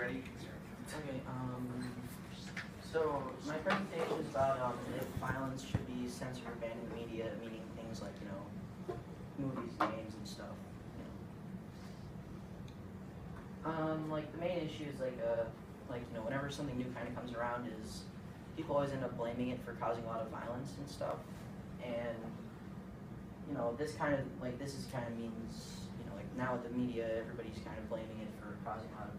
ready? Okay, so my presentation is about if violence should be censored or banned in the media, meaning things like, movies, games, and stuff. Like the main issue is whenever something new kind of comes around is people always end up blaming it for causing a lot of violence and stuff. And, this means, like now with the media, everybody's kind of blaming it for causing a lot of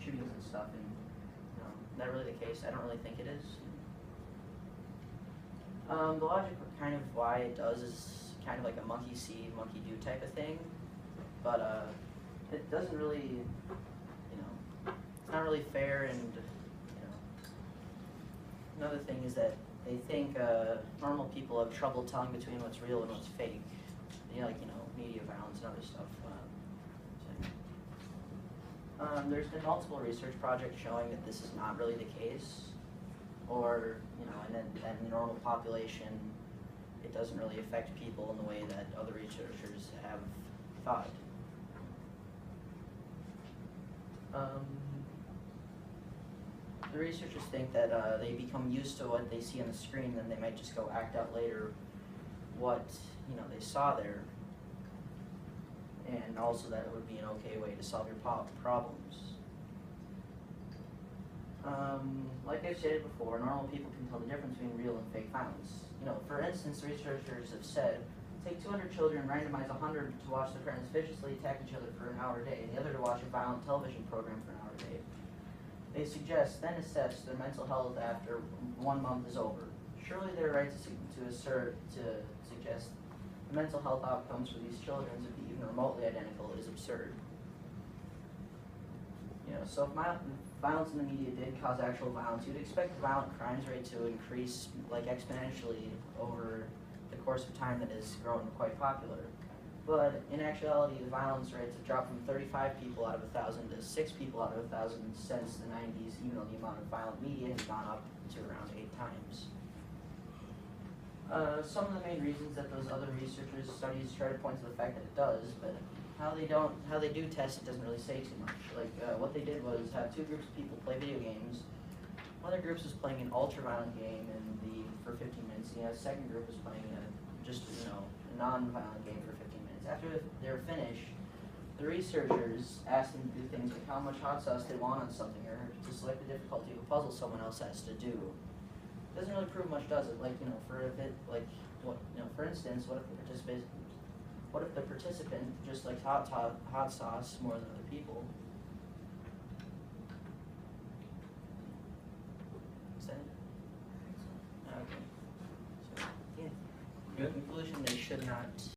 shootings and stuff. And, not really the case. I don't really think it is. The logic kind of why it does is kind of like a monkey see, monkey do type of thing, but it doesn't really, it's not really fair. And another thing is that they think normal people have trouble telling between what's real and what's fake. Media violence and other stuff. There's been multiple research projects showing that this is not really the case, or and the normal population, it doesn't really affect people in the way that other researchers have thought. The researchers think that they become used to what they see on the screen, then they might just go act out later what they saw there, and also that it would be an okay way to solve your problems. Like I stated before, normal people can tell the difference between real and fake violence. For instance, researchers have said, take 200 children, randomize 100 to watch their parents viciously attack each other for an hour a day, and the other to watch a violent television program for an hour a day. They suggest, then assess their mental health after 1 month is over. Surely their right to suggest the mental health outcomes for these children to be even remotely identical is absurd. So if violence in the media did cause actual violence, you'd expect the violent crimes rate to increase exponentially over the course of time that has grown quite popular. But in actuality, the violence rates have dropped from 35 people out of 1,000 to 6 people out of 1,000 since the 90s, even though the amount of violent media has gone up to around 8 times. Some of the main reasons that those other researchers' studies try to point to the fact that it does, but how they do test it doesn't really say too much. What they did was have 2 groups of people play video games. One of the groups was playing an ultra-violent game for 15 minutes, and the second group was playing a non-violent game for 15 minutes. After they were finished, the researchers asked them to do things like how much hot sauce they want on something, or to select the difficulty of a puzzle someone else has to do. It doesn't really prove much, does it? For instance, what if the participant just likes hot sauce more than other people? Is that it? Okay. So, yeah. Good. In conclusion, they should not